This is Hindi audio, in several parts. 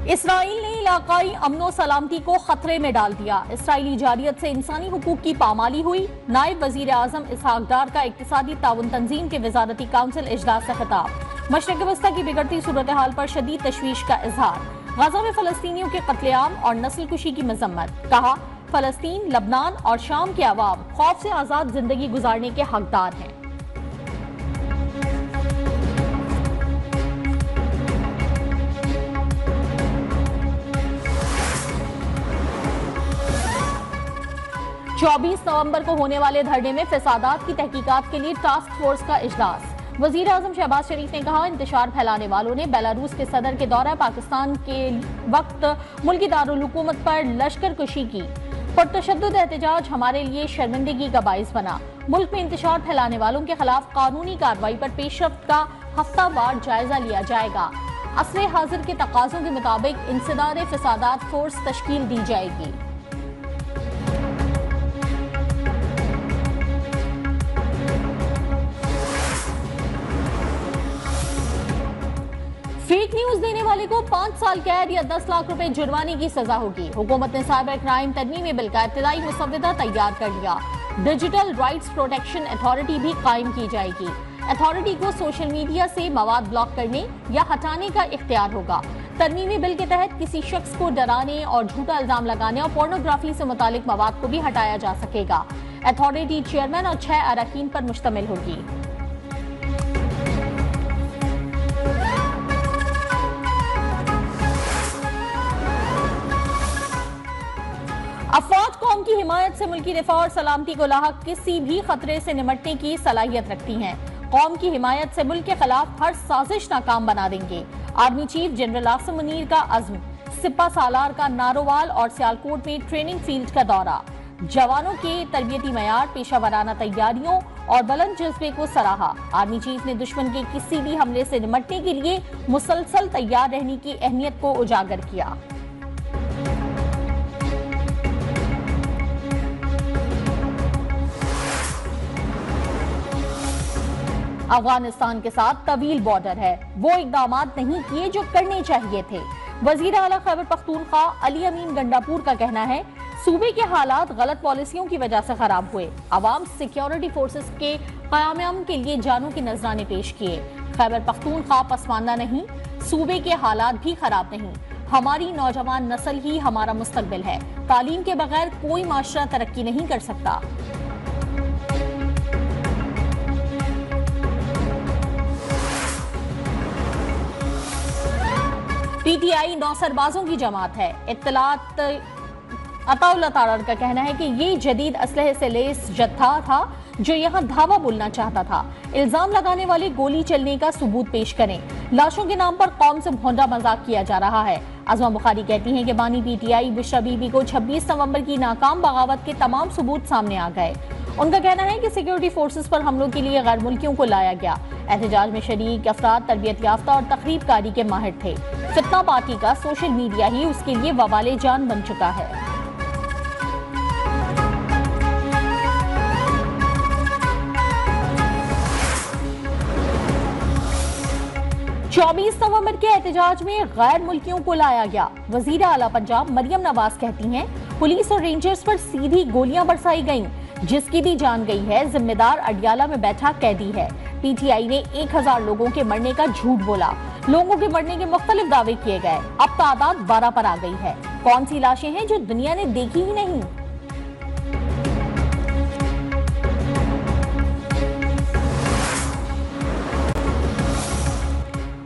इसराइल ने इलाकाई अमनो सलामती को खतरे में डाल दिया। इसराइली जारियत से इंसानी हुकूक की पामाली हुई। नायब वजीर आजम इसहाक डार का इक्तिसादी ताउन तंजीम के वजारती काउंसिल इजलास से खिताब। मशरिक वस्ता की बिगड़ती सूरत हाल पर शदीद तशवीश का इजहार। गजा में फलस्तीनियों के कत्लेआम और नस्ल कुशी की मजम्मत। कहा, फलस्तीन, लबनान और शाम के अवाम खौफ से आजाद जिंदगी गुजारने के हकदार हैं। चौबीस नवंबर को होने वाले धरने में फसादात की तहकीकात के लिए टास्क फोर्स का इजलास। वजीर आजम शहबाज शरीफ ने कहा, इंतशार फैलाने वालों ने बेलारूस के सदर के दौरा पाकिस्तान के वक्त मुल्की दारुल हुकूमत पर लश्कर कुशी की। पुरतशद्दुद एहतजाज हमारे लिए शर्मिंदगी का बाइस बना। मुल्क में इंतशार फैलाने वालों के खिलाफ कानूनी कार्रवाई पर पेशरफ्त का हफ्तावार जायजा लिया जाएगा। असरे हाजिर के तकाजों के मुताबिक इंसदार फसादात फोर्स तश्कील दी जाएगी। फेक न्यूज देने वाले को 5 साल कैद या 10 लाख रुपए जुर्माने की सजा होगी। हुकूमत ने साइबर क्राइम तरमीमी बिल का इब्तिदाई मुसव्वदा तैयार कर लिया। डिजिटल राइट्स प्रोटेक्शन अथॉरिटी भी कायम की जाएगी। अथॉरिटी को सोशल मीडिया से मवाद ब्लॉक करने या हटाने का इख्तियार होगा। तरमीमी बिल के तहत किसी शख्स को डराने और झूठा इल्जाम लगाने और पोर्नोग्राफी से मुतालिक मवाद को भी हटाया जा सकेगा। अथॉरिटी चेयरमैन और 6 अरकान पर मुश्तमिल होगी। अफवाज कौम की हिमायत से मुल्की दिफा और सलामती को लाहक किसी भी खतरे से निमटने की सलाहियत रखती हैं। कौम की हिमायत से मुल्क के खिलाफ हर साजिश नाकाम बना देंगे। Army chief general Asim Munir का अज़्म। सिपा सालार का नारोवाल और सियालकोट में ट्रेनिंग फील्ड का दौरा। जवानों के तरबियती मयार, पेशा वराना तैयारियों और बुलंद जज्बे को सराहा। आर्मी चीफ ने दुश्मन के किसी भी हमले से निमटने के लिए मुसलसल तैयार रहने की अहमियत को उजागर किया। अफगानिस्तान के साथ तवील बॉर्डर है, वो इकदामात नहीं किए जो करने चाहिए थे। वजीर आला खैबर पख्तूनख्वा अली अमीन गंडापुर का कहना है, सूबे के हालात गलत पॉलिसियों की वजह से खराब हुए। अवाम सिक्योरिटी फोर्सेस के क़याम के लिए जानों के नजराने पेश किए। खैबर पख्तूनख्वा पसमानदा नहीं, सूबे के हालात भी खराब नहीं। हमारी नौजवान नस्ल ही हमारा मुस्तकबिल है। तालीम के बगैर कोई माशरा तरक्की नहीं कर सकता। पीटीआई नौसरबाजों की जमात है। इत्तलात अताउल्लाह तारर का कहना है कि ये जदीद असलहे से लेस जत्था था जो यहाँ धावा बोलना चाहता था। इल्जाम लगाने वाले गोली चलने का सबूत पेश करें। लाशों के नाम पर कौम से भोंडा मजाक किया जा रहा है। आजमा बुखारी कहती हैं कि बानी पीटीआई बुशरा बीबी को 26 नवंबर की नाकाम बगावत के तमाम सबूत सामने आ गए। उनका कहना है कि सिक्योरिटी फोर्सेस पर हमलों के लिए गैर मुल्कियों को लाया गया। एहतजाज में शरीक अफराद तरबियत याफ्ता और तकरीबकारी के माहिर थे। फितना पार्टी का सोशल मीडिया ही उसके लिए वबाले जान बन चुका है। चौबीस नवंबर के एहतजाज में गैर मुल्कियों को लाया गया। वजीर आला पंजाब मरियम नवाज कहती हैं, पुलिस और रेंजर्स पर सीधी गोलियां बरसाई गईं। जिसकी भी जान गई है, जिम्मेदार अडियाला में बैठा कैदी है। पीटीआई ने 1000 लोगों के मरने का झूठ बोला। लोगों के मरने के मुख्तलिफ दावे किए गए। अब तादाद 12 पर आ गई है। कौन सी लाशें हैं जो दुनिया ने देखी ही नहीं?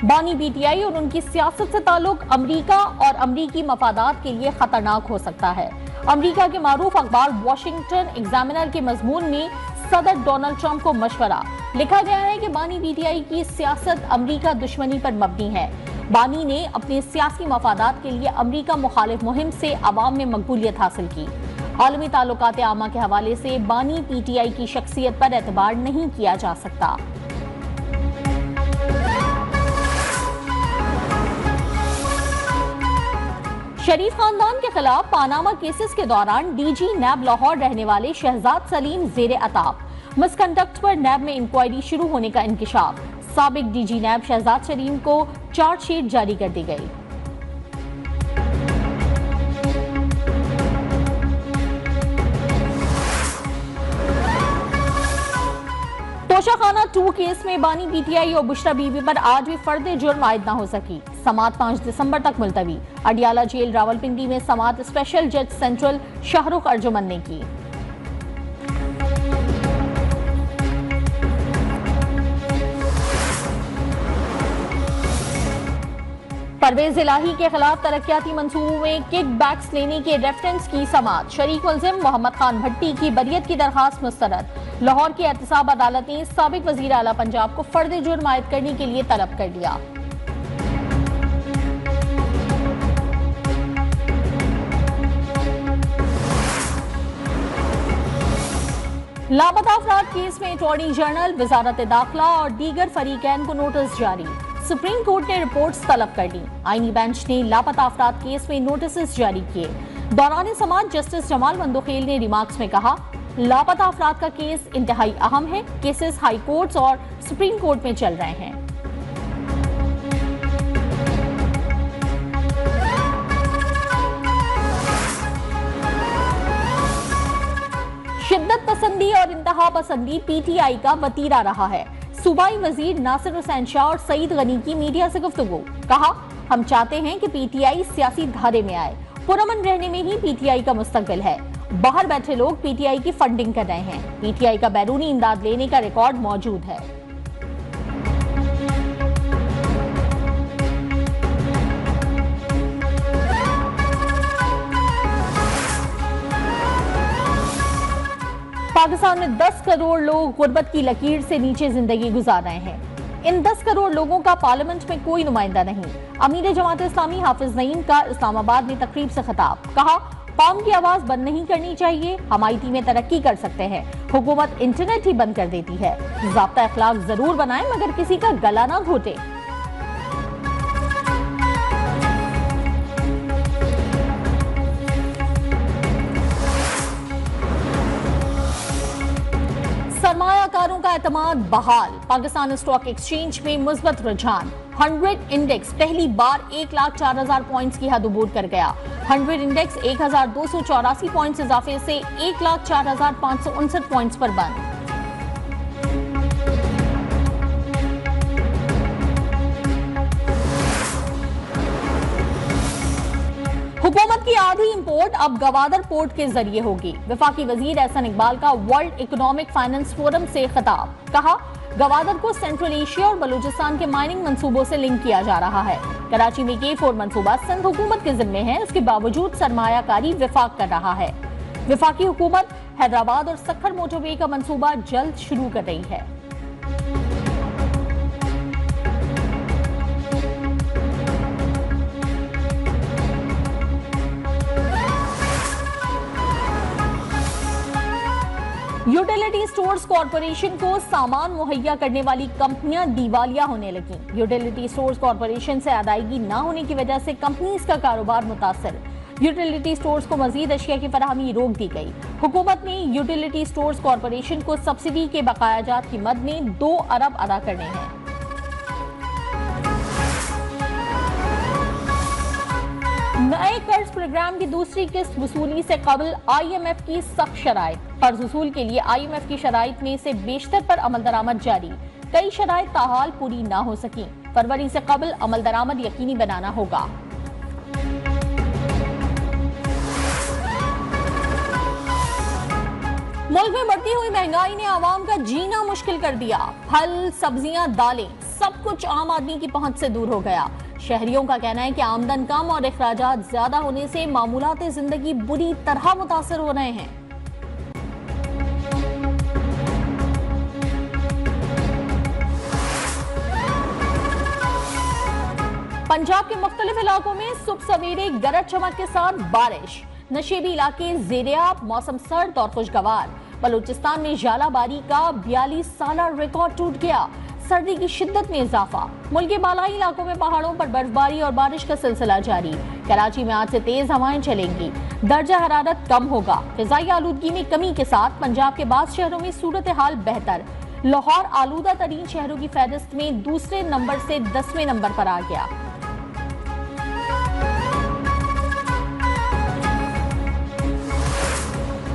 बानी पीटीआई और उनकी सियासत से ताल्लुक अमरीका और अमरीकी मफादात के लिए खतरनाक हो सकता है। अमरीका के मारूफ अखबार वॉशिंगटन एग्जामिनर के मजमून में सदर डोनाल्ड ट्रंप को मशवरा लिखा गया है कि बानी पीटीआई की सियासत अमरीका दुश्मनी पर मबनी है। बानी ने अपने सियासी मफादात के लिए अमरीका मुखालिफ मुहिम से अवाम में मकबूलियत हासिल की। आलमी ताल्लुकात आमा के हवाले से बानी पीटीआई की शख्सियत पर एतबार नहीं किया जा सकता। शरीफ खानदान के खिलाफ पानामा केसेस के दौरान डीजी नैब लाहौर रहने वाले शहजाद सलीम जेर अताब। मिसकंडक्ट पर नैब में इंक्वायरी शुरू होने का इंकिशाफ। साबिक डीजी नैब शहजाद सलीम को चार्जशीट जारी कर दी गई। तोशाखाना 2 केस में बानी पीटीआई और बुशरा बीबी पर आज भी फर्द जुर्म आयद न हो सकी। समाअत 5 दिसंबर तक मुलतवी। अडियाला जेल रावलपिंडी में समाअत स्पेशल जज सेंट्रल शाहरुख अर्जुमन ने की। परवेज इलाही के खिलाफ तरक्याती मंसूबों में किक बैक्स लेने के रेफरेंस की समाअत। शरीक मुल्जिम मोहम्मद खान भट्टी की बरियत की दरखास्त मुस्तरद। लाहौर की एहतसाब अदालत ने साबिक वजीर आला पंजाब को फर्द जुर्म आयद करने के लिए तलब कर लिया। लापता अफराद केस में अटॉर्नी जनरल, वजारत दाखिला और दीगर फरीकैन को नोटिस जारी। सुप्रीम कोर्ट ने रिपोर्ट्स तलब कर ली। आईनी बेंच ने लापता अफराद केस में नोटिस जारी किए। दौरान समाअत जस्टिस जमाल मंदोखेल ने रिमार्क्स में कहा, लापता अफराद का केस इंतहाई अहम है। केसेस हाई कोर्ट्स और सुप्रीम कोर्ट में चल रहे हैं। शिद्दत पसंदी और इंतहा पसंदी पीटीआई का वतीरा रहा है। सूबाई वजीर नासिर हुसैन शाह और सईद गनी की मीडिया से गुफ्तगू। कहा, हम चाहते हैं कि पीटीआई सियासी धारे में आए। पुरअमन रहने में ही पीटीआई का मुस्तकबिल है। बाहर बैठे लोग पीटीआई की फंडिंग कर रहे हैं। पीटीआई का बैरूनी इमदाद लेने का रिकॉर्ड मौजूद है। पाकिस्तान में 10 करोड़ लोग गुर्बत की लकीर से नीचे जिंदगी गुजार रहे हैं। इन 10 करोड़ लोगों का पार्लियामेंट में कोई नुमाइंदा नहीं। अमीर जमात इस्लामी हाफिज नईम का इस्लामाबाद में तकरीब से खिताब। कहा, कौम की आवाज बंद नहीं करनी चाहिए। हम आईटी में तरक्की कर सकते हैं। हुकूमत इंटरनेट ही बंद कर देती है। ज़ाब्ता अखलाक जरूर बनाए मगर किसी का गला ना घोटे। सरमायाकारों का एतमाद बहाल। पाकिस्तान स्टॉक एक्सचेंज में मुस्बत रुझान। 100 इंडेक्स पहली बार 1,04,000 पॉइंट्स की हद अबूर कर गया। 100 इंडेक्स 1,284 पॉइंट्स इजाफे से 1,04,559 पॉइंट्स पर बंद। हुकूमत की आधी इंपोर्ट अब गवादर पोर्ट के जरिए होगी। वफाकी वजीर एहसन इकबाल का वर्ल्ड इकोनॉमिक फाइनेंस फोरम से खिताब। कहा, गवादर को सेंट्रल एशिया और बलूचिस्तान के माइनिंग मंसूबों से लिंक किया जा रहा है। कराची में K4 मंसूबा सिंध हुकूमत के जिम्मे है। इसके बावजूद सरमायाकारी विफाक कर रहा है। वफाकी हुकूमत हैदराबाद और सक्खर मोटरवे का मंसूबा जल्द शुरू कर रही है। यूटिलिटी स्टोर्स कॉरपोरेशन को सामान मुहैया करने वाली कंपनियां दिवालिया होने लगी। यूटिलिटी स्टोर्स कॉरपोरेशन से अदायगी न होने की वजह से कंपनीज का कारोबार मुतासर। यूटिलिटी स्टोर्स को मजीद अशिया की फराहमी रोक दी गई। हुकूमत ने यूटिलिटी स्टोर्स कॉरपोरेशन को सब्सिडी के बकायाजात की मद में 2 अरब अदा करने हैं। नए कर्ज प्रोग्राम की दूसरी किस्त वसूली से कबल IMF की सख्त शराइत। कर्ज वसूल के लिए IMF की शराइत में से बेशतर पर अमल दरामद जारी। कई शराइत ताहाल पूरी ना हो सकी। फरवरी से कबल अमल दरामद यकीनी बनाना होगा। मुल्क में बढ़ती हुई महंगाई ने आवाम का जीना मुश्किल कर दिया। फल, सब्जियां, दालें, सब कुछ आम आदमी की पहुंच से दूर हो गया। शहरियों का कहना है कि आमदन कम और अखराजात ज्यादा होने से मामूलाते जिंदगी बुरी तरह मुतासर हो रहे हैं। पंजाब के मुख्तलिफ इलाकों में सुबह सवेरे गरज चमक के साथ बारिश। नशेबी इलाके ज़ेरियाब, मौसम सर्द और खुशगवार। बलूचिस्तान में जालाबारी का 42 साला रिकॉर्ड टूट गया। सर्दी की शिद्दत में इजाफा। मुल्क के बालाई इलाकों में पहाड़ों पर बर्फबारी और बारिश का सिलसिला जारी। कराची में आज से तेज हवाएं चलेंगी। दर्जा हरारत कम होगा। फिजाई आलूदगी में कमी के साथ पंजाब के बाद शहरों में सूरत हाल बेहतर। लाहौर आलूदा तरीन शहरों की फहरिस्त में दूसरे नंबर से 10वें नंबर पर आ गया।